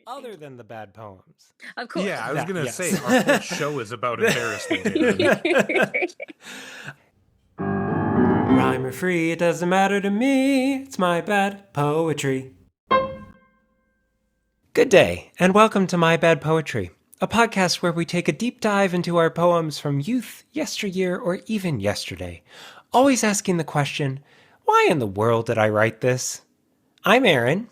other than the bad poems. Of course. Yeah, I was going to yes. say, our whole show is about embarrassment here. Rhyme or free, it doesn't matter to me. It's my bad poetry. Good day, and welcome to My Bad Poetry, a podcast where we take a deep dive into our poems from youth, yesteryear, or even yesterday, always asking the question, why in the world did I write this? I'm Aaron.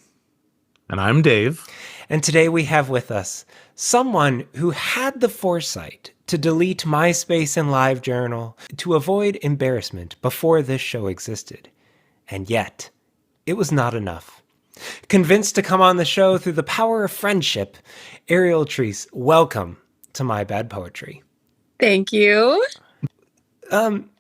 And I'm Dave. And today we have with us someone who had the foresight to delete MySpace and LiveJournal to avoid embarrassment before this show existed. And yet, it was not enough. Convinced to come on the show through the power of friendship, Ariel Treece, welcome to My Bad Poetry. Thank you.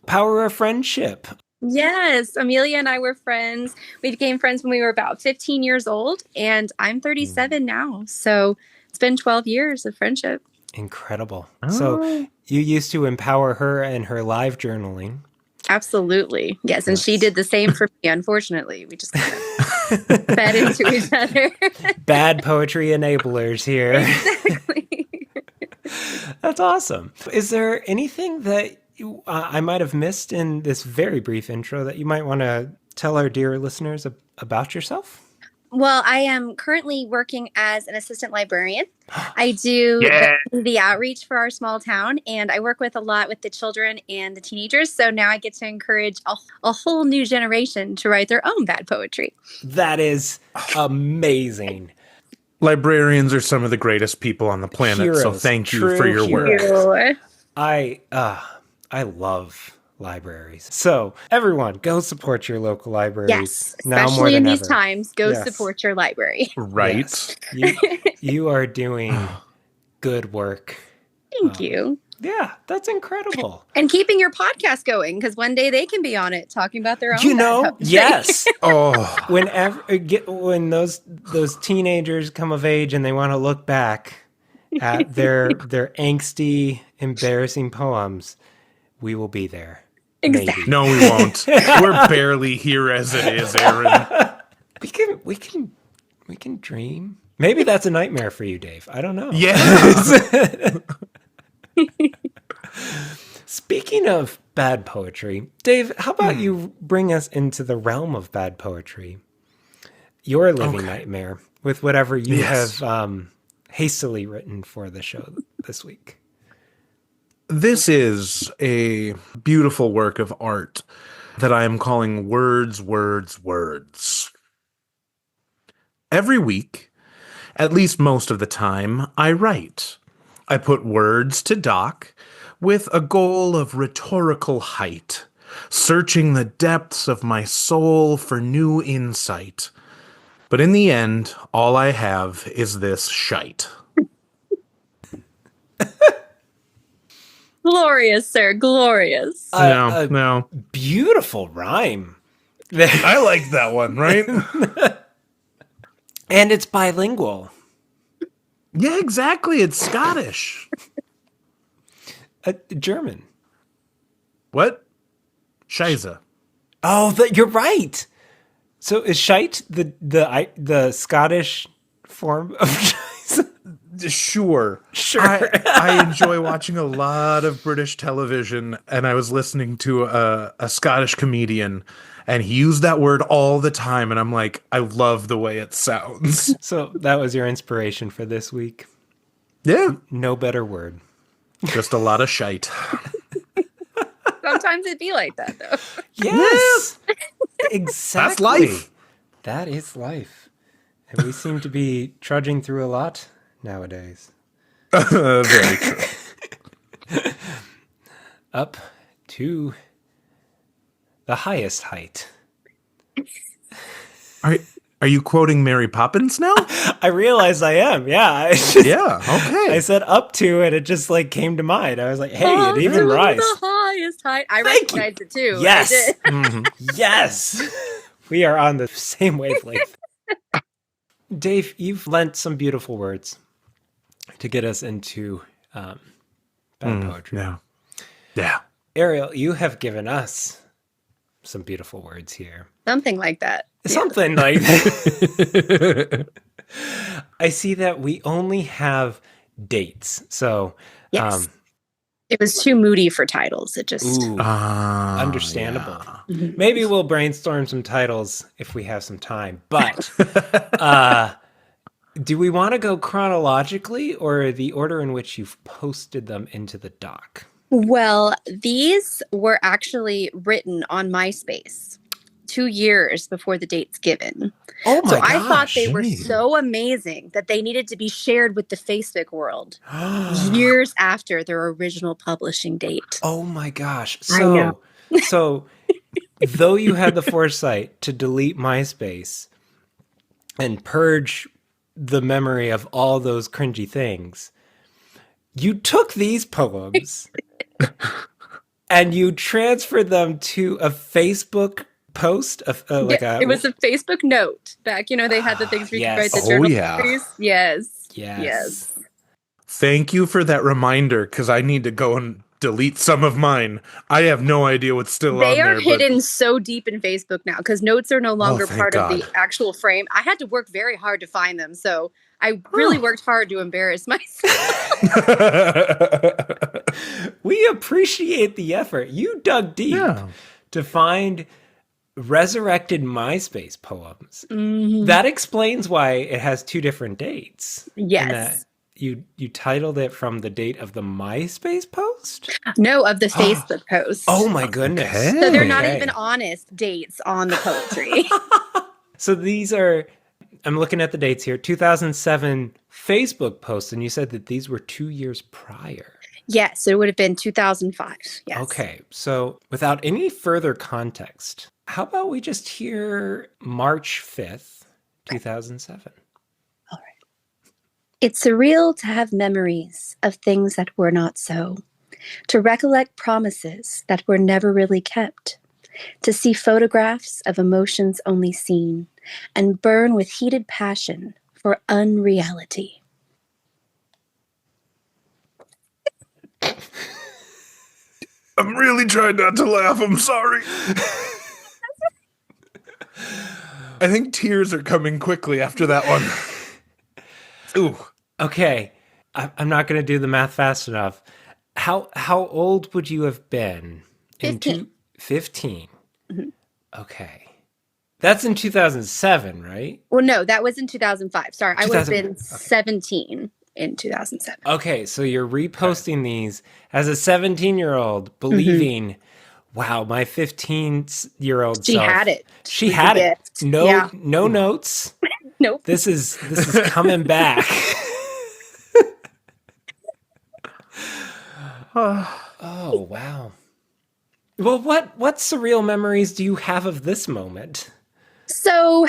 Power of friendship. Yes, Amelia and I were friends. We became friends when we were about 15 years old, and I'm 37 now. So it's been 12 years of friendship. Incredible. So you used to empower her and her live journaling. Absolutely. Yes, and she did the same for me, unfortunately. We just kind of fed into each other. Bad poetry enablers here. Exactly. That's awesome. Is there anything that I might have missed in this very brief intro that you might want to tell our dear listeners about yourself? Well, I am currently working as an assistant librarian. I do the outreach for our small town, and I work with a lot with the children and the teenagers. So now I get to encourage a whole new generation to write their own bad poetry. That is amazing. Librarians are some of the greatest people on the planet, Heroes. so thank you True for your work. Thank you. I love libraries. So everyone, go support your local libraries. Yes, now especially more than in these ever. times, go Yes. support your library. Right? Yes. You are doing good work. Thank you. Yeah, that's incredible. And keeping your podcast going, because one day they can be on it talking about their own. You know, bad poetry. yes. Oh, When those teenagers come of age and they want to look back at their angsty, embarrassing poems, we will be there. Exactly. Maybe. no, we won't. We're barely here as it is, Aaron. We can dream. Maybe that's a nightmare for you, Dave. I don't know. Yeah. Speaking of bad poetry, Dave, how about you bring us into the realm of bad poetry? Your living nightmare with whatever you have hastily written for the show this week. This is a beautiful work of art that I am calling Words, Words, Words. Every week, at least most of the time, I write. I put words to dock with a goal of rhetorical height, searching the depths of my soul for new insight. But in the end, all I have is this shite. Glorious, sir. Glorious. No. Beautiful rhyme. I like that one, right? And it's bilingual. Yeah, exactly. It's Scottish. German. What? Scheisse. Oh, you're right. So is shite the Scottish form of shite? Sure. I enjoy watching a lot of British television, and I was listening to a Scottish comedian, and he used that word all the time, and I'm like, I love the way it sounds. So that was your inspiration for this week? Yeah. No better word. Just a lot of shite. Sometimes it'd be like that, though. Yes. Exactly. That's life. That is life. And we seem to be trudging through a lot nowadays. Very true. Up to the highest height. Are you quoting Mary Poppins now? I realize I am. Yeah. Yeah. Okay. I said up to, and it just like came to mind. I was like, hey, it even rhymes. The highest height. I Thank you. recognized it too. Yes. I did. Mhm. Yes. We are on the same wavelength. Dave, you've lent some beautiful words to get us into bad poetry. Yeah. Yeah. Ariel, you have given us some beautiful words here. Something like that. Something like that. I see that we only have dates. So, Yes. It was too moody for titles. It just... ooh, understandable. Yeah. Mhm. Maybe we'll brainstorm some titles if we have some time. But do we want to go chronologically or the order in which you've posted them into the doc? Well, these were actually written on MySpace 2 years before the dates given. Oh my So I thought gosh. they were Gee. so amazing that they needed to be shared with the Facebook world years after their original publishing date. Oh my gosh. I know. So though you had the foresight to delete MySpace and purge the memory of all those cringy things, you took these poems and you transferred them to a Facebook post, It was a Facebook note back. They had the things where you could write the Yes. journal yeah. entries. Yes. Yes. Thank you for that reminder, because I need to go and delete some of mine. I have no idea what's still They on are there. hidden so deep in Facebook now because notes are no longer thank part of the God. actual frame. I had to work very hard to find them. So I really worked hard to embarrass myself. But We appreciate the effort. You dug deep Yeah. to find resurrected MySpace poems. Mhm. That explains why it has two different dates. And Yes. that you titled it from the date of the MySpace post? No, of the Facebook post. Oh my goodness. Okay. So they're not Okay. even honest dates on the poetry. So these are, I'm looking at the dates here, 2007 Facebook posts, and you said that these were 2 years prior. Yes, it would have been 2005. Yes. Okay, so without any further context, how about we just hear March 5th, 2007? It's surreal to have memories of things that were not so, to recollect promises that were never really kept, to see photographs of emotions only seen, and burn with heated passion for unreality. I'm really trying not to laugh. I'm sorry. I think tears are coming quickly after that one. Ooh. Okay, I'm not going to do the math fast enough. How old would you have been? 15. 15. Mhm. Okay. That's in 2007, right? Well, no, that was in 2005. Sorry, I would have 2000 been 17 in 2007. Okay, so you're reposting these as a 17-year-old, believing, wow, my 15-year-old She self. had it. She It was a had it. gift. No, Yeah. no notes. Nope. This is coming back. Oh, wow. Well, what surreal memories do you have of this moment? So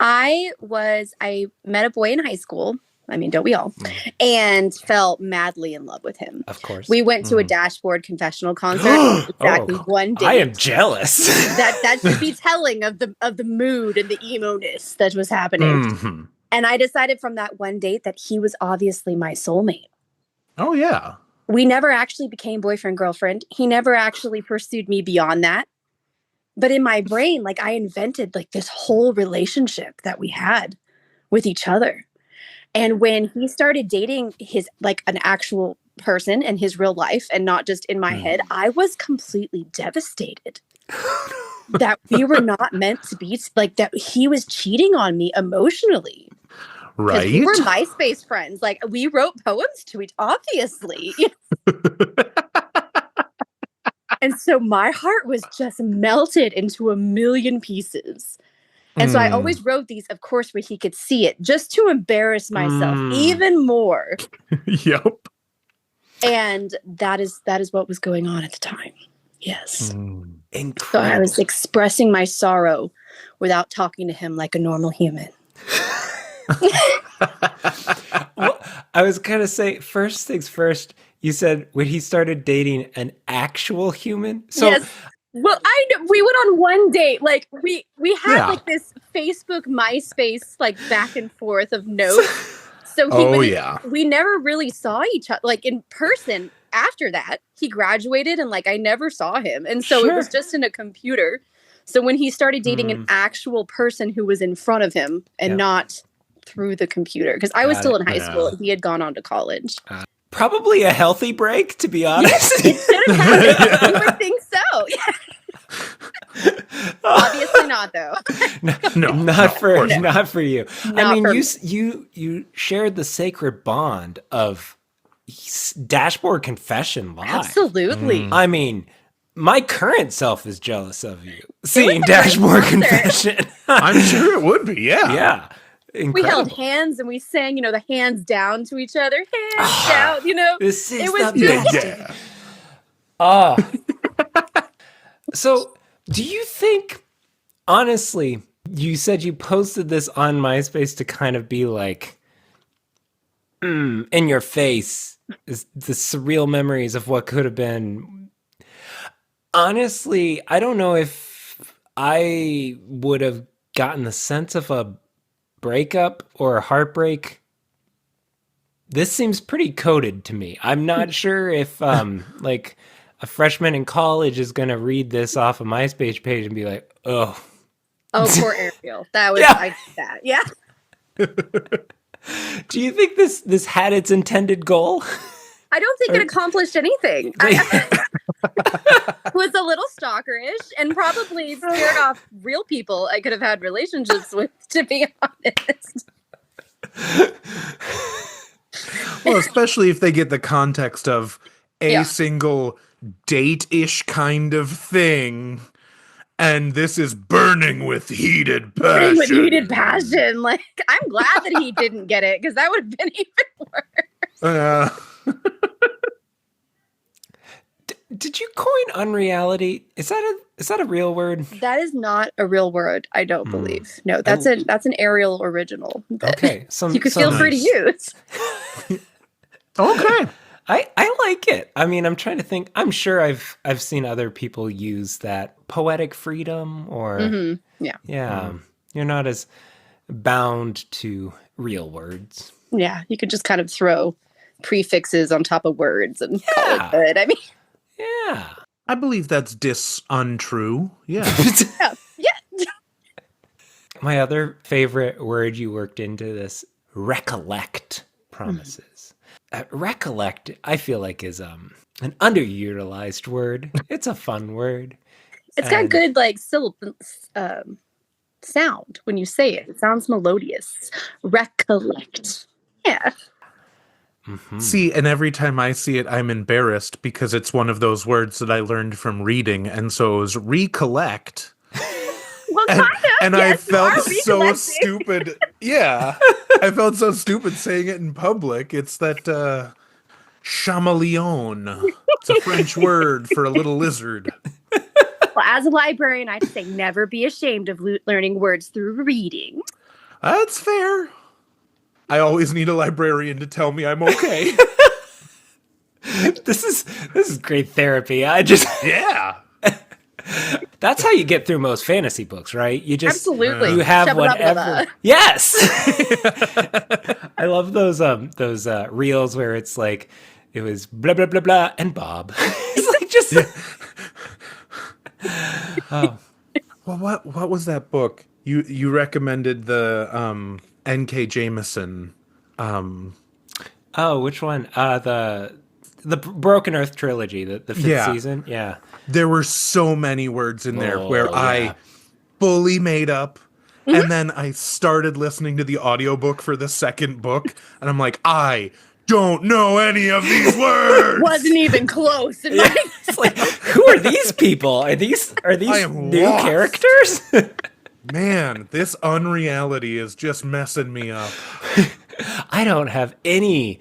I met a boy in high school. I mean, don't we all? And fell madly in love with him. Of course. We went to a Dashboard confessional concert. Exactly one date. I am jealous. That should be telling of the mood and the emo-ness that was happening. Mm-hmm. And I decided from that one date that he was obviously my soulmate. Oh, yeah. We never actually became boyfriend, girlfriend. He never actually pursued me beyond that. But in my brain, like I invented like this whole relationship that we had with each other. And when he started dating his like an actual person in his real life and not just in my head, I was completely devastated that we were not meant to be, like that he was cheating on me emotionally. Right. We were MySpace friends. Like we wrote poems to each, obviously. And so my heart was just melted into a million pieces. And so I always wrote these, of course, where he could see it, just to embarrass myself even more. Yep. And that is what was going on at the time. Yes. Incredible. So I was expressing my sorrow without talking to him like a normal human. Well, I was going to say, first things first, you said when he started dating an actual human. So yes. Well, we went on one date. Like we had like this Facebook, MySpace, like back and forth of notes. So we never really saw each other like in person after that. He graduated and like I never saw him. And so it was just in a computer. So when he started dating an actual person who was in front of him and not through the computer because I was still in high Yeah. school. He had gone on to college. Probably a healthy break, to be honest. It should have happened. You would think so. Yeah. Obviously not, though. Not for you. Not I mean, for you shared the sacred bond of Dashboard Confession live. Absolutely. I mean, my current self is jealous of you seeing Dashboard Confession. I'm sure it would be. Yeah. Yeah. Incredible. We held hands and we sang, the hands down to each other. Hands down, This is it was the just best. So, do you think, honestly, you said you posted this on MySpace to kind of be like, in your face, is the surreal memories of what could have been. Honestly, I don't know if I would have gotten the sense of a breakup or a heartbreak. This seems pretty coded to me. I'm not sure if like a freshman in college is going to read this off a MySpace page and be like, oh, poor Ariel. That was Yeah. that. Yeah. Do you think this had its intended goal? I don't think it accomplished anything. I was a little stalkerish and probably scared off real people I could have had relationships with, to be honest. Well, especially if they get the context of a Yeah. single date-ish kind of thing. And this is burning with heated passion. With heated passion. Like, I'm glad that he didn't get it because that would have been even worse. Did you coin unreality? Is that a real word? That is not a real word, I don't believe. No, that's an Ariel original. Okay, You could feel free to use. Okay. I like it. I mean, I'm trying to think. I'm sure I've seen other people use that poetic freedom or Yeah. You're not as bound to real words. Yeah, you could just kind of throw prefixes on top of words and call Yeah. it good. I mean, Yeah. I believe that's untrue. Yeah. yeah. My other favorite word you worked into this, recollect promises. Recollect, I feel like is an underutilized word. It's a fun word. It's got good like syllable sound when you say it. It sounds melodious. Recollect. Yeah. See, and every time I see it, I'm embarrassed because it's one of those words that I learned from reading. And so it was recollect. Well, kind of. And yes, I you felt are so recollecting. stupid. Yeah. I felt so stupid saying it in public. It's that chameleon. It's a French word for a little lizard. Well, as a librarian, I'd say never be ashamed of learning words through reading. That's fair. I always need a librarian to tell me I'm okay. This is great therapy. Yeah. That's how you get through most fantasy books, right? You just Absolutely. you have Shove it up, whatever. Bubba. Yes. I love those reels where it's like it was blah blah blah blah and Bob. It's like just Well, what was that book? You recommended the N.K. Jameson. Oh, which one? The Broken Earth trilogy, the fifth season. Yeah. There were so many words in there where yeah. I fully made up. And then I started listening to the audiobook for the second book. And I'm like, I don't know any of these words. Wasn't even close. And Yeah. It's like, who are these people? Are these I am new lost. characters? Man, this unreality is just messing me up. I don't have any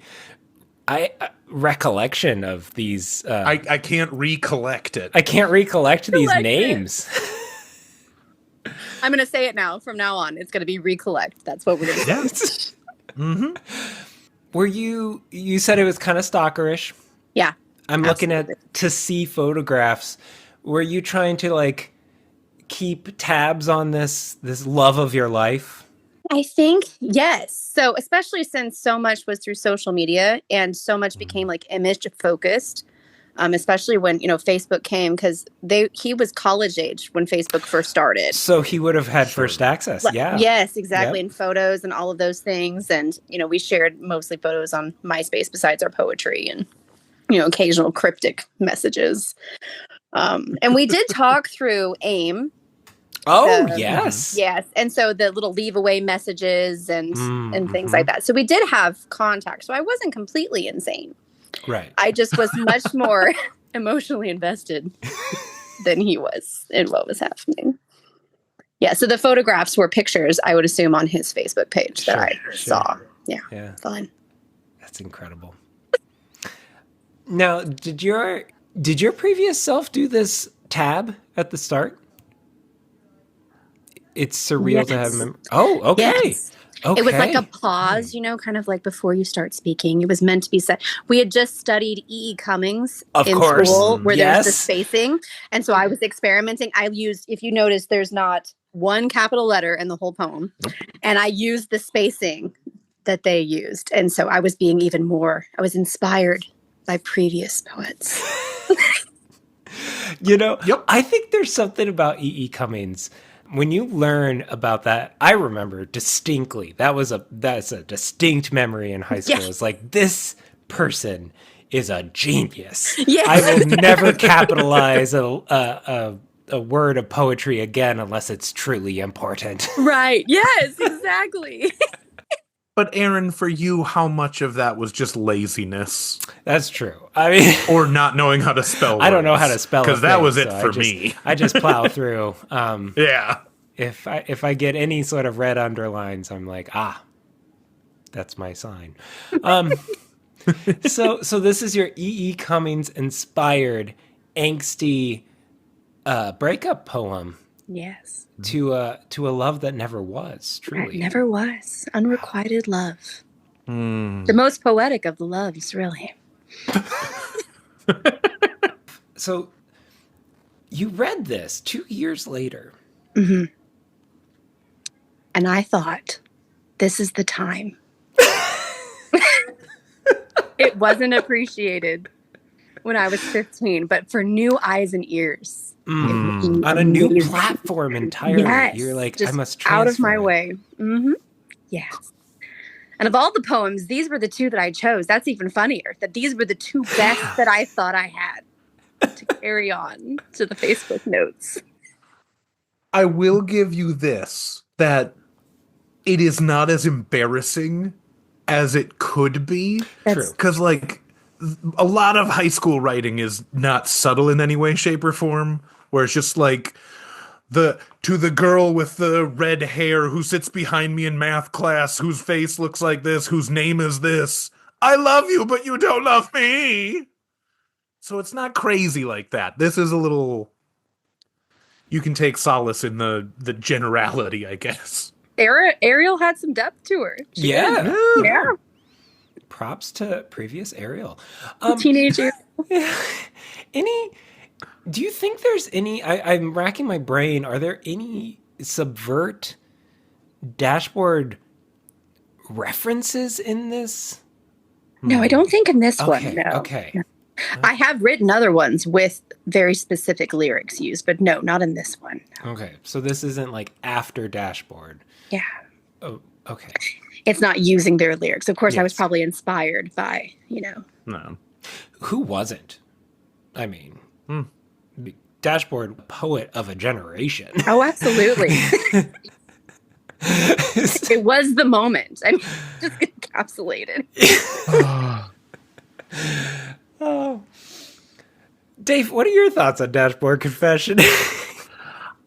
recollection of these. I can't recollect it. I can't recollect these Collect it. names. I'm going to say it now. From now on, it's going to be recollect. That's what we're going to say. Yeah. Were you said it was kind of stalkerish? Yeah. I'm looking at to see photographs. Were you trying to like keep tabs on this love of your life? I think, yes. So especially since so much was through social media and so much became like image focused, especially when, Facebook came, because he was college age when Facebook first started. So he would have had first access. Yeah. Yes, exactly. Yep. And photos and all of those things. And, we shared mostly photos on MySpace besides our poetry and, occasional cryptic messages. And we did talk through AIM. Oh, yes. Yes. And so the little leave away messages and things like that. So we did have contact. So I wasn't completely insane. Right. I just was much more emotionally invested than he was in what was happening. Yeah. So the photographs were pictures, I would assume, on his Facebook page that I saw. Yeah. Fun. That's incredible. Now, did your previous self do this tab at the start? It's surreal to have memory. Oh, okay. Yes. Okay. It was like a pause, kind of like before you start speaking. It was meant to be said. We had just studied E.E. Cummings in school, where there's the spacing. And so I was experimenting. I used, if you notice, there's not one capital letter in the whole poem. And I used the spacing that they used. And so I was being I was inspired by previous poets. I think there's something about E.E. Cummings. When you learn about that, I remember distinctly, that's a distinct memory in high school. It's like, this person is a genius. Yes. I will never capitalize a word of poetry again unless it's truly important. Right. Yes, exactly. But Aaron, for you, how much of that was just laziness? That's true. I mean, or not knowing how to spell words. I don't know how to spell because that was it for me. I just plow through. Yeah. If I get any sort of red underlines, I'm like, that's my sign. So this is your E.E. Cummings inspired angsty breakup poem. Yes. To a love that never was, truly. That never was. Unrequited love. The most poetic of the loves, really. So you read this 2 years later. Mm-hmm. And I thought, this is the time. It wasn't appreciated when I was 15, but for new eyes and ears. On a new platform entirely. Yes, you're like, just I must transfer out of my it. way. Mm-hmm. Yes. And of all the poems, these were the two that I chose. That's even funnier, that these were the two best that I thought I had to carry on to the Facebook notes. I will give you this, that it is not as embarrassing as it could be. True. Because, like, a lot of high school writing is not subtle in any way, shape, or form, where it's just like, to the girl with the red hair who sits behind me in math class, whose face looks like this, whose name is this, I love you, but you don't love me. So it's not crazy like that. This is a little, you can take solace in the generality, I guess. Ariel had some depth to her. Yeah. Yeah. Props to previous Ariel. Teenager. Do you think there's any, I'm racking my brain, are there any subvert dashboard references in this? No, I don't think in this one. No. Okay. I have written other ones with very specific lyrics used, but no, not in this one. No. Okay. So this isn't like after dashboard. Yeah. Oh, okay. It's not using their lyrics. Of course, Yes. I was probably inspired by, No. Who wasn't? I mean, dashboard poet of a generation. Oh, absolutely. It was the moment. I mean, just encapsulated. Oh. Dave, what are your thoughts on Dashboard Confession?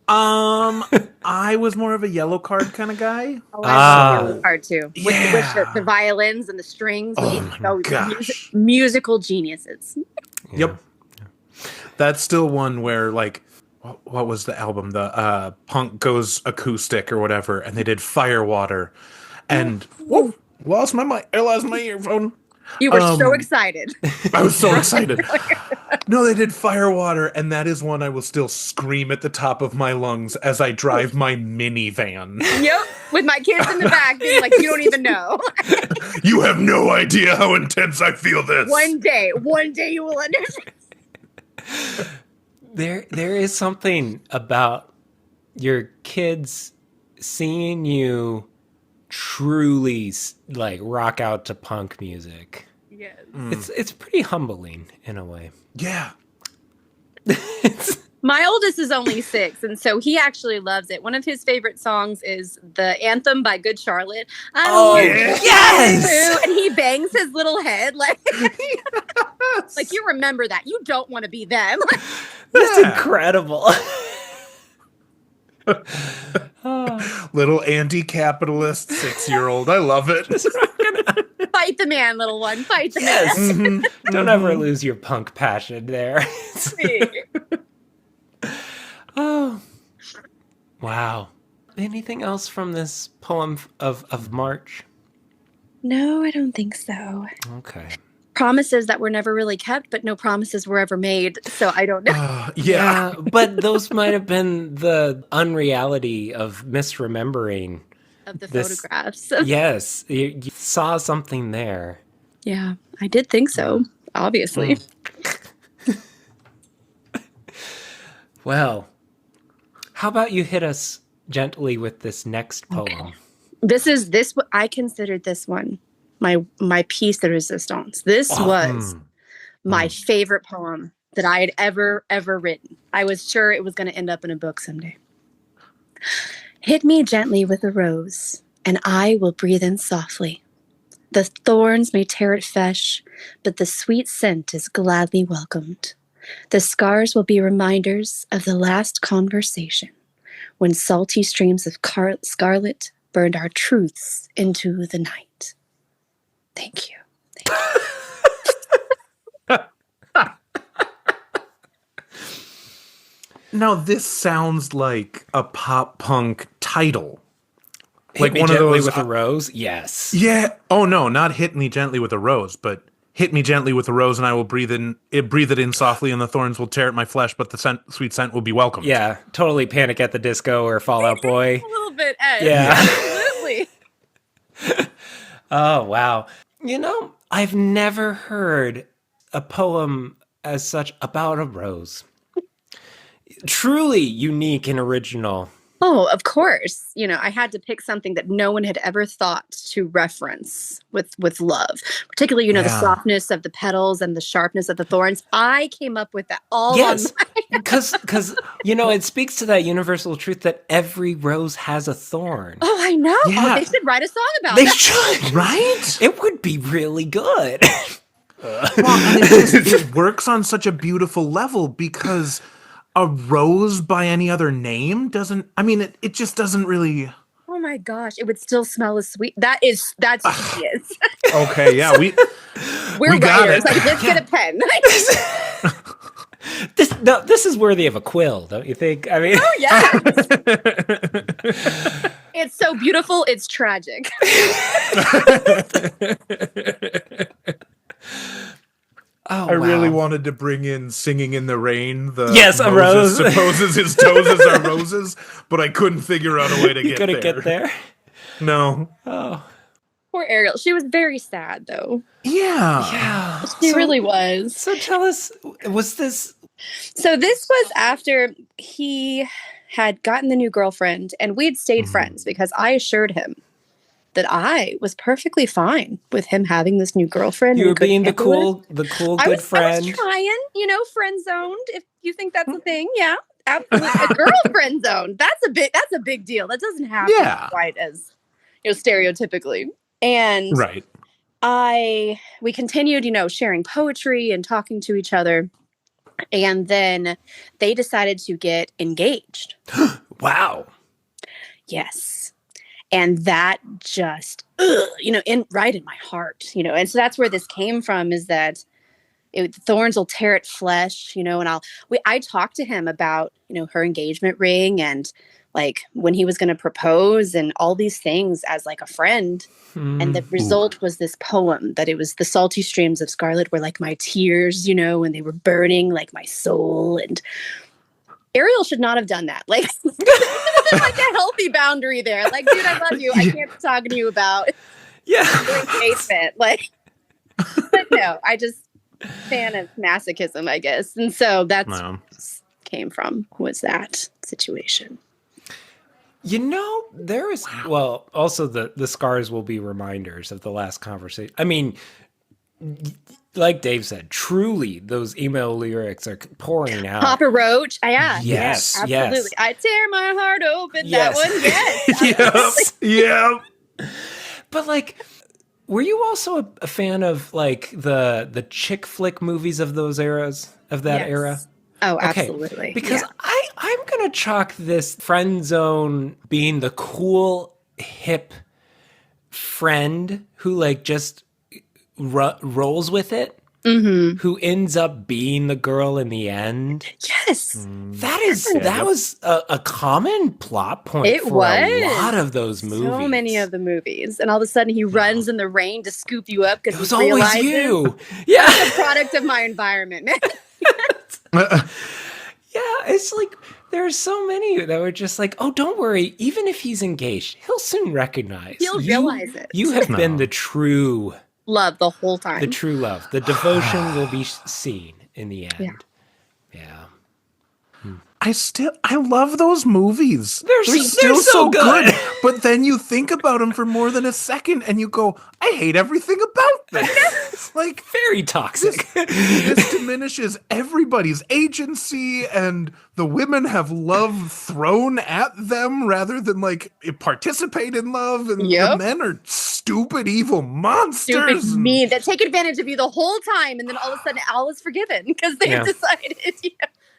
I was more of a yellow card kind of guy. Oh, I love yellow card too. Yeah. With the violins and the strings. Oh my gosh. Musical geniuses. Yep. That's still one where, like, what was the album? The Punk Goes Acoustic or whatever, and they did Firewater. And whoop, lost my mic. I lost my earphone. You were so excited. I was so excited. No, they did Firewater, and that is one I will still scream at the top of my lungs as I drive my minivan. Yep, with my kids in the back being like, you don't even know. You have no idea how intense I feel this. One day you will understand. There is something about your kids seeing you truly like rock out to punk music. Yes. It's pretty humbling in a way. Yeah. My oldest is only 6, and so he actually loves it. One of his favorite songs is the anthem by Good Charlotte. Yes! And he bangs his little head like, like you remember that. You don't want to be them. That's incredible. Little anti-capitalist 6-year-old. I love it. Fight the man, little one. Fight the man. Mm-hmm. Don't ever lose your punk passion there. Oh, wow. Anything else from this poem of March? No, I don't think so. Okay. Promises that were never really kept, but no promises were ever made. So I don't know. Yeah, but those might have been the unreality of misremembering. Of the photographs. Yes, you saw something there. Yeah, I did think so, obviously. Well, how about you hit us gently with this next poem? Okay. I considered this one my piece de resistance. This was my favorite poem that I had ever written. I was sure it was going to end up in a book someday. Hit me gently with a rose, and I will breathe in softly. The thorns may tear it flesh, but the sweet scent is gladly welcomed. The scars will be reminders of the last conversation, when salty streams of scarlet burned our truths into the night. Thank you. Now, this sounds like a pop punk title. Hit me gently with a rose? Yes. Yeah. Oh, no, not hit me gently with a rose, but hit me gently with a rose and I will breathe it in softly and the thorns will tear at my flesh, but the sweet scent will be welcomed. Yeah, totally Panic at the Disco or Fall Out Boy. A little bit, Ed. Yeah. Absolutely. Oh, wow. You know, I've never heard a poem as such about a rose. Truly unique and original. Oh, of course. You know, I had to pick something that no one had ever thought to reference with love. Particularly, the softness of the petals and the sharpness of the thorns. I came up with that all on my... Because it speaks to that universal truth that every rose has a thorn. Oh, I know. Yeah. Oh, they should write a song about that. They should, right? It would be really good. Well, and it works on such a beautiful level because a rose by any other name it just doesn't really. Oh my gosh, it would still smell as sweet. That's genius. Okay, yeah, we're writers. Like, let's get a pen. This is worthy of a quill, don't you think? I mean, oh yeah. It's so beautiful, it's tragic. Oh, I really wanted to bring in Singing in the Rain. A rose. Supposes his toes are roses, but I couldn't figure out a way to get there. You couldn't get there? No. Oh. Poor Ariel. She was very sad, though. Yeah. She really was. So tell us, was this... So this was after he had gotten the new girlfriend, and we'd stayed friends because I assured him that I was perfectly fine with him having this new girlfriend. You were being the cool good friend. I was trying, friend zoned, if you think that's a thing. Yeah, absolutely. A girl friend zoned. That's a big deal. That doesn't happen quite as, stereotypically. And we continued, sharing poetry and talking to each other. And then they decided to get engaged. Wow. Yes. And that just, right in my heart, and so that's where this came from, is that thorns will tear at flesh, and I talked to him about, her engagement ring and like when he was going to propose and all these things as like a friend. And the result was this poem that it was the salty streams of scarlet were like my tears, and they were burning like my soul. And Ariel should not have done that. Like, like a healthy boundary there. Like, dude, I love you. I can't be talking to you about engagement. Like, but no, I just fan of masochism, I guess. And so that's came from, was that situation. You know, there is, well, also the scars will be reminders of the last conversation. I mean, like Dave said, truly those email lyrics are pouring out. Papa Roach. Yes, yes, absolutely. yes. I tear my heart open. Yes. That one, yes. Yeah. But like, were you also a fan of like the chick flick movies of those eras, of that Yes. era? Oh, Okay, absolutely. because I'm going to chalk this friend zone being the cool, hip friend who like just rolls with it, who ends up being the girl in the end. Yes. That was a common plot point It for was. a lot of those movies. So many of the movies. And all of a sudden he runs in the rain to scoop you up because It was he always realizes you. Yeah. I'm a product of my environment, man. Yeah, it's like there's so many that were just like, oh, don't worry. Even if he's engaged, he'll soon recognize. He'll realize it. You have been the true Love the whole time. The true love. The devotion will be seen in the end. Yeah. I love those movies. They're still so good. But then you think about them for more than a second and you go, I hate everything about this. Like, very toxic. this diminishes everybody's agency, and the women have love thrown at them rather than like participate in love, and the men are stupid, evil monsters. Stupid, mean, that take advantage of you the whole time, and then all of a sudden all is forgiven because they've decided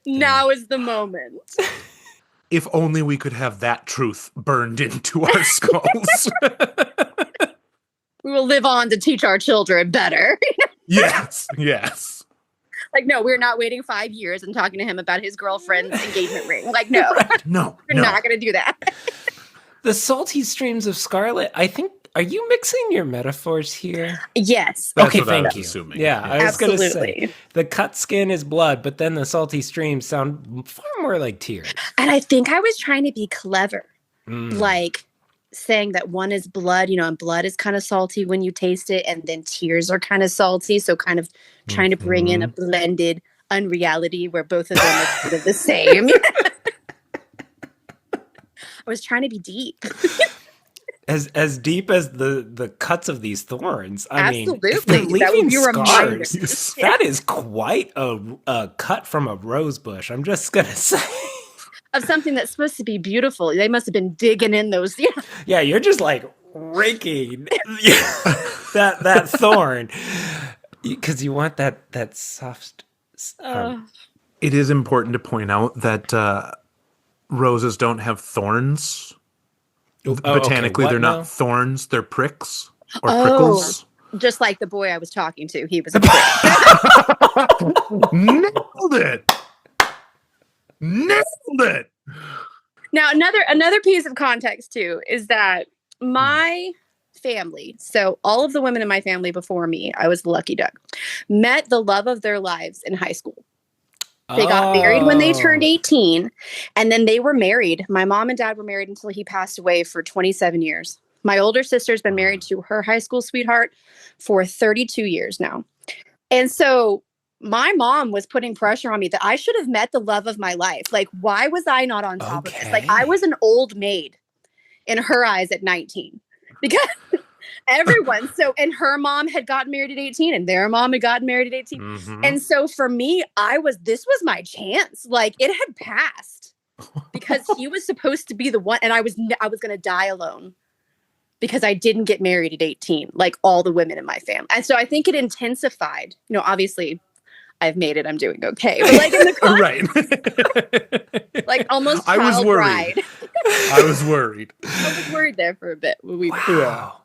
now is the moment. If only we could have that truth burned into our skulls. We will live on to teach our children better. Yes. Like, no, we're not waiting 5 years and talking to him about his girlfriend's engagement ring. Like, no. No. We're not going to do that. The salty streams of Scarlet, I think, are you mixing your metaphors here? Yes. That's okay, what thank I was you. assuming. Yeah, I was going to Absolutely. say, the cut skin is blood, but then the salty streams sound far more like tears. And I think I was trying to be clever. Like, saying that one is blood, and blood is kind of salty when you taste it, and then tears are kind of salty. So kind of trying to bring in a blended unreality where both of them are sort of the same. I was trying to be deep. As deep as the cuts of these thorns. I mean, if Absolutely. they're leaving That would be scars, that is quite a cut from a rose bush. I'm just going to say. Of something that's supposed to be beautiful. They must have been digging in those. Yeah, you're just like raking that thorn because you want that soft. It is important to point out that roses don't have thorns. Botanically, they're not thorns; they're pricks or prickles. Just like the boy I was talking to, he was a prick. Nailed it. Now, another piece of context too is that my family, so all of the women in my family before me, I was the lucky duck, met the love of their lives in high school. They got married when they turned 18, and then they were married. My mom and dad were married until he passed away for 27 years. My older sister's been married to her high school sweetheart for 32 years now. And so my mom was putting pressure on me that I should have met the love of my life. Like, why was I not on top of this? Like, I was an old maid in her eyes at 19 because everyone. So, and her mom had gotten married at 18 and their mom had gotten married at 18. And so for me, this was my chance. Like, it had passed because he was supposed to be the one. And I was going to die alone because I didn't get married at 18, like all the women in my family. And so I think it intensified, obviously I've made it, I'm doing okay. But like in the right. Like almost I was worried. bride. I was worried. I was worried there for a bit. Wow.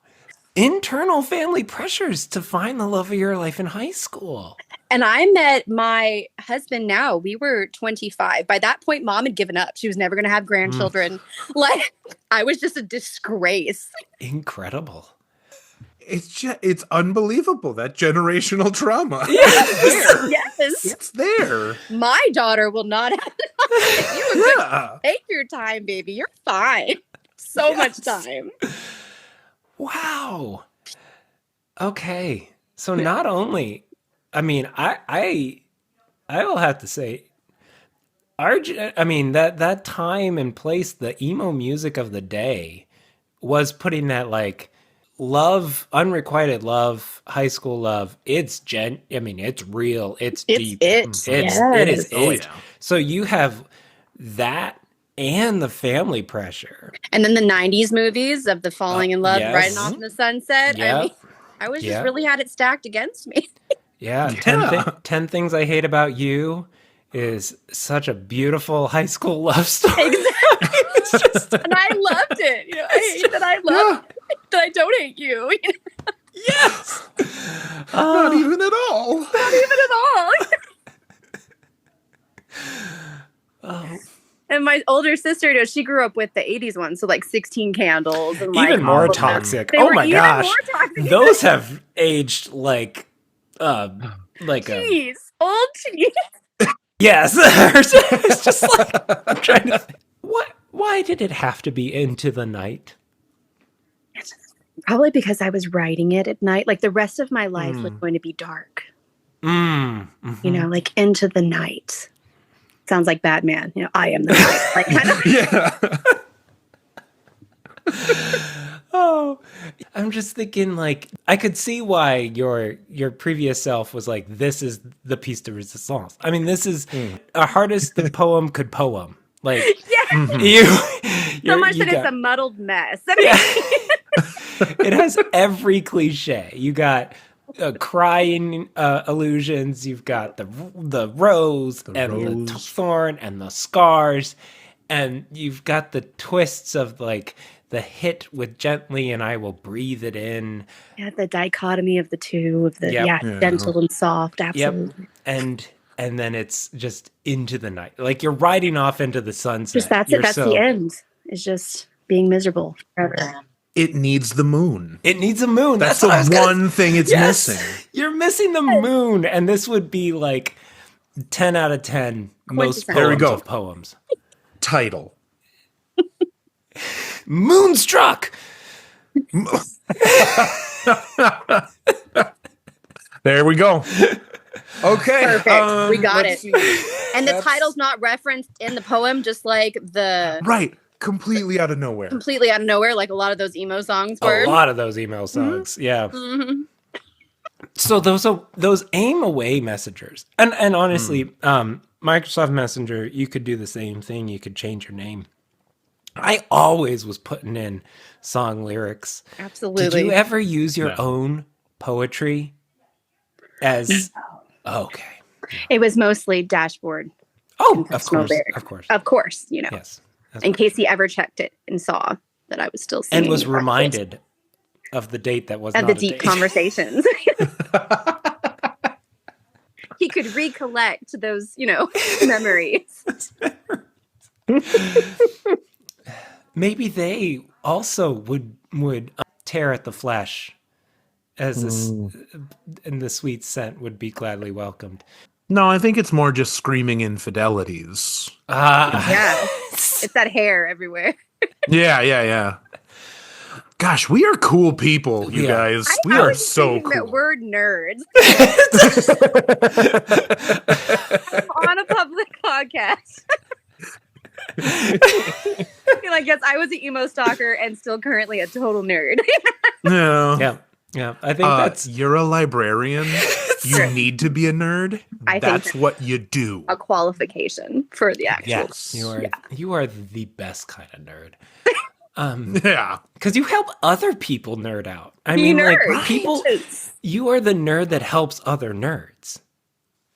Internal family pressures to find the love of your life in high school. And I met my husband now. We were 25. By that point, mom had given up. She was never going to have grandchildren. Like, I was just a disgrace. Incredible. It's unbelievable, that generational trauma. Yes. It's there. My daughter will not have take your time, baby. You're fine. So much time. Wow. Okay. So not only, I mean, I will have to say, I mean, that time and place, the emo music of the day was putting that like love, unrequited love, high school love. I mean, it's real. It's deep. It is Yes. Oh, it. yeah. So you have that and the family pressure. And then the 90s movies of the falling in love, riding Yes. off in the sunset. I mean, Yep. I was just Yep. really had it stacked against me. Yeah. Yeah. 10 Things I Hate About You is such a beautiful high school love story. Exactly. And I loved it. I hate that I love that I don't hate you. Yes. Not even at all. Not even at all. Oh. And my older sister, she grew up with the 80s ones, so like 16 Candles and like Even all more of them. toxic. They Oh were my even gosh. more toxic. Those have aged like Cheese. Old cheese. yes. It's just like I'm trying to think. Why did it have to be Into the Night? Probably because I was writing it at night. Like the rest of my life was going to be dark. Like Into the Night. Sounds like Batman. I am the night. Like kind of. Yeah. Oh, I'm just thinking like I could see why your previous self was like, this is the piece de resistance. I mean, this is a hardest the poem could poem. Like So much that it's a muddled mess. I mean, it has every cliche. You got crying illusions. You've got the rose and the thorn and the scars, and you've got the twists of like the hit with gently and I will breathe it in. Yeah, the dichotomy of the two of the gentle and soft. Absolutely. Yep. And then it's just into the night. Like you're riding off into the sunset. Just that's it. That's the end. It's just being miserable forever. It needs the moon. It needs a moon. That's the one thing it's missing. You're missing the moon. And this would be like 10 out of 10 most poems of poems. Title. Moonstruck. There we go. Okay. Perfect. We got it. See. And the title's not referenced in the poem, just like the... Right. Completely out of nowhere. Completely out of nowhere, like a lot of those emo songs were. A lot of those email songs, yeah. Mm-hmm. So those aim away messengers. And honestly, Microsoft Messenger, you could do the same thing. You could change your name. I always was putting in song lyrics. Absolutely. Did you ever use your own poetry as... Okay. It was mostly dashboard. Oh, of course. Of course, Yes. In case he ever checked it and saw that I was still singing. And was reminded of the date that was of not the deep date. Conversations. He could recollect those, memories. Maybe they also would tear at the flesh as this, and the sweet scent would be gladly welcomed. No, I think it's more just screaming infidelities. Yeah. It's that hair everywhere. Yeah. Gosh, we are cool people, you guys. We are so cool. That we're nerds. On a public podcast. I guess I was an emo stalker and still currently a total nerd. No. Yeah. I think that's... You're a librarian. You need to be a nerd. I that's think what you do. A qualification for the actual. Yes, you are the best kind of nerd. Yeah. Because you help other people nerd out. I mean, like people, you are the nerd that helps other nerds.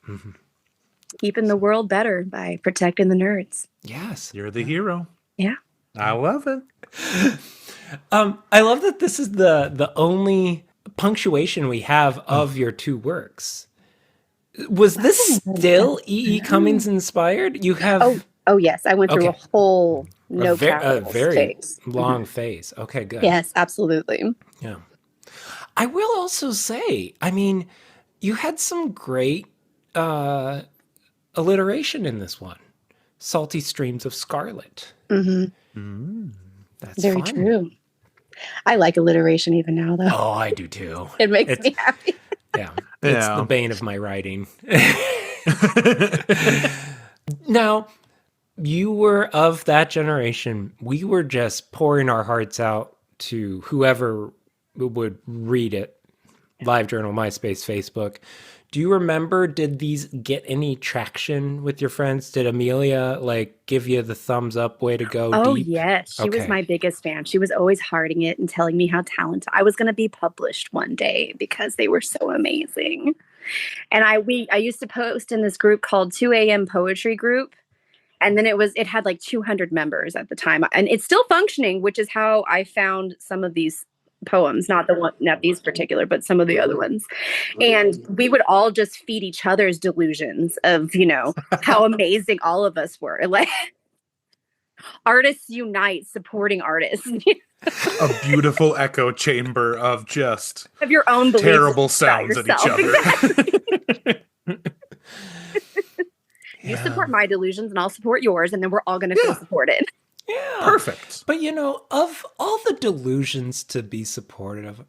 Mm-hmm. Keeping the world better by protecting the nerds. Yes. You're the hero. Yeah. I love it. I love that this is the only punctuation we have of your two works. Was this still E.E. Cummings inspired? You have... Oh yes. I went through a whole a very long phase. Okay, good. Yes, absolutely. Yeah. I will also say, I mean, you had some great alliteration in this one. Salty Streams of Scarlet. Mm-hmm. That's very true. I like alliteration even now, though. Oh, I do too. It makes me happy. Yeah. It's the bane of my writing. Now, you were of that generation. We were just pouring our hearts out to whoever would read it. LiveJournal, MySpace, Facebook. Do you remember, did these get any traction with your friends? Did Amelia like give you the thumbs up, way to go, Oh, deep? yes. She was my biggest fan. She was always hearting it and telling me how talented I was going to be published one day because they were so amazing. And I used to post in this group called 2 a.m. Poetry Group. And then it had like 200 members at the time. And it's still functioning, which is how I found some of these poems, not these particular, but some of the other ones. And we would all just feed each other's delusions of, how amazing all of us were. Like, artists unite, supporting artists. A beautiful echo chamber of just Of your own beliefs terrible sounds at each other. Exactly. You support my delusions and I'll support yours, and then we're all going to feel supported. Yeah. Perfect. But of all the delusions to be supported of,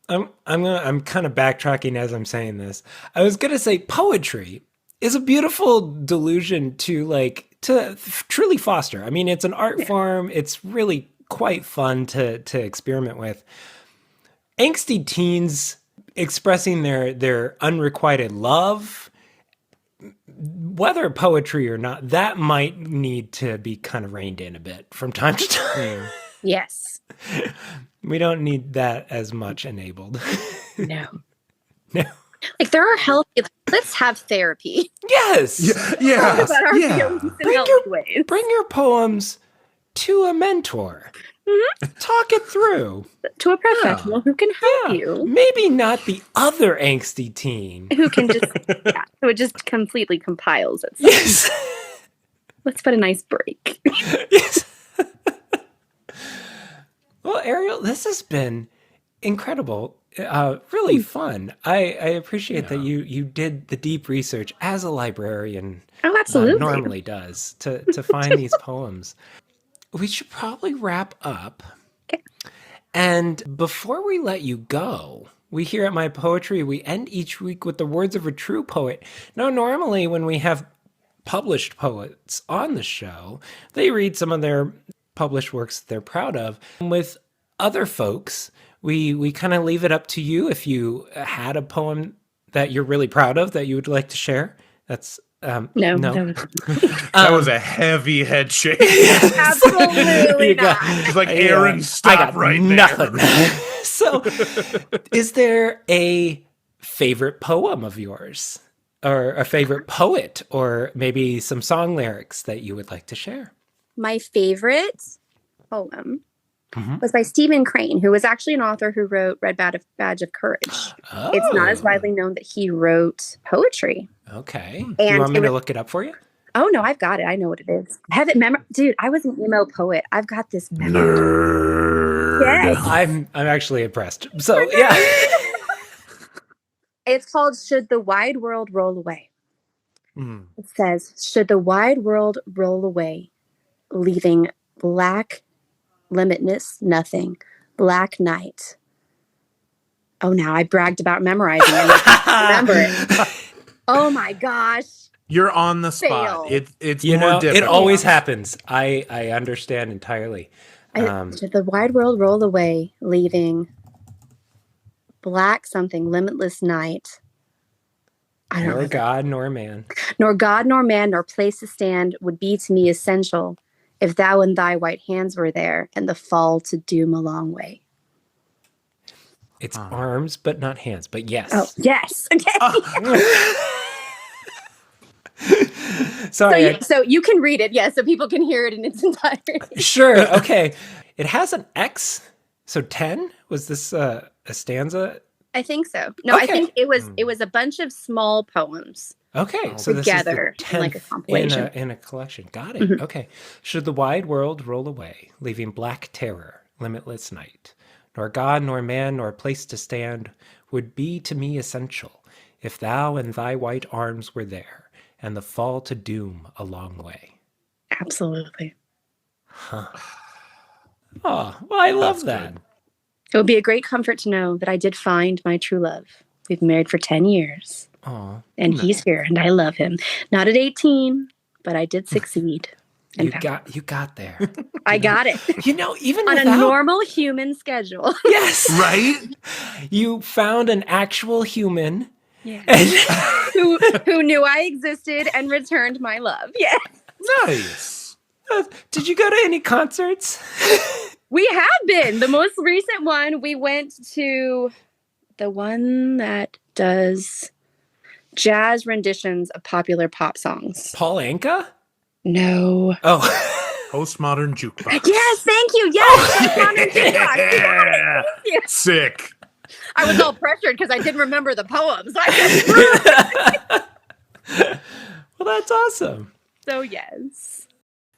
I'm kind of backtracking as I'm saying this. I was gonna say poetry is a beautiful delusion to truly foster. I mean, it's an art form. It's really quite fun to experiment with. Angsty teens expressing their unrequited love, whether poetry or not, that might need to be kind of reined in a bit from time to time. Yes. We don't need that as much enabled. No. No. Like, there are healthy, let's have therapy. Yes. Yeah. Talk about our feelings in healthy ways. Bring your poems to a mentor. Mm-hmm. Talk it through. To a professional who can help you. Maybe not the other angsty teen. Who can just, who just completely compiles it. Yes. Let's put a nice break. Yes. Well, Ariel, this has been incredible. Really fun. I appreciate that you did the deep research as a librarian normally does to find these poems. We should probably wrap up. Okay. And before we let you go, we here at My Poetry, we end each week with the words of a true poet. Now, normally when we have published poets on the show, they read some of their published works that they're proud of. With other folks, we kind of leave it up to you if you had a poem that you're really proud of that you would like to share. That's no. That was a heavy head shake. Absolutely not. It's like, Aaron, stop right nothing. there. So, is there a favorite poem of yours? Or a favorite poet? Or maybe some song lyrics that you would like to share? My favorite poem was by Stephen Crane, who was actually an author who wrote Red Badge of Courage. Oh. It's not as widely known that he wrote poetry. Okay. And Do you want me to look it up for you? Oh, no, I've got it. I know what it is. I have it Dude, I was an emo poet. I've got this memory. Yes. I'm actually impressed. So, yeah. It's called Should the Wide World Roll Away. It says, should the wide world roll away, leaving black, limitless, nothing, black night. Oh, now I bragged about memorizing it. Remember it. Oh my gosh. You're on the spot. Fail. It's more difficult. It always happens. I understand entirely. Should the wide world roll away, leaving black something, limitless night. Nor God nor man. Nor God nor man nor place to stand would be to me essential if thou and thy white hands were there and the fall to doom a long way. It's arms, but not hands. But yes. Oh, yes. Okay. Sorry. So you can read it, so people can hear it in its entirety. Sure. Okay. It has an X. So 10? Was this a stanza? I think so. No, okay. I think it was a bunch of small poems. Okay. So together this is the 10th in like a compilation. In a collection. Got it. Okay. Should the wide world roll away, leaving black terror, limitless night, nor God nor man nor place to stand would be to me essential if thou and thy white arms were there and the fall to doom a long way. Absolutely. Huh. Oh, well, I love that. Good. It would be a great comfort to know that I did find my true love. We've been married for 10 years. Oh, and he's here and I love him. Not at 18, but I did succeed. and You got there. I got it. Even On without a normal human schedule. Yes. Right? You found an actual human. Yeah. And who knew I existed and returned my love. Yeah. Nice. Did you go to any concerts? We have been. The most recent one, we went to the one that does jazz renditions of popular pop songs. Paul Anka? No. Oh. Postmodern jukebox. Yes, thank you. Yes, postmodern jukebox. You got it. Thank you. Sick. I was all pressured because I didn't remember the poems. Well, that's awesome. So, yes.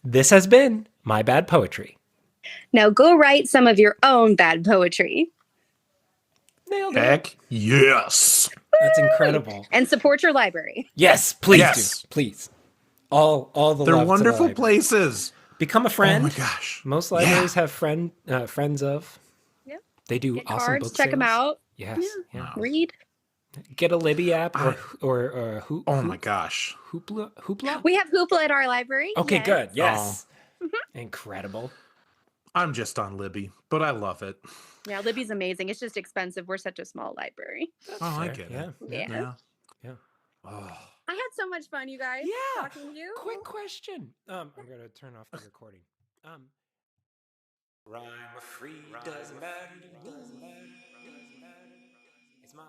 This has been My Bad Poetry. Now go write some of your own bad poetry. Nailed it. Heck yes. That's incredible. And support your library. Yes, please Yes. do. Please. All the They're love to the wonderful library. places. Become a friend. Oh my gosh. Most libraries have friends of. Yep. They do Get awesome cards, book check them sales. out. Yes. Yeah. Read. Get a Libby app or Oh my gosh. Hoopla? We have Hoopla at our library. Okay, yes. good. Yes. Mhm. Incredible. I'm just on Libby, but I love it. Yeah, Libby's amazing. It's just expensive. We're such a small library. I Fair. get Yeah. it. Yeah. Yeah. Oh. I had so much fun, you guys. Yeah. Talking to you. Quick question. I'm gonna turn off the recording. Rhyme or free doesn't matter. It's my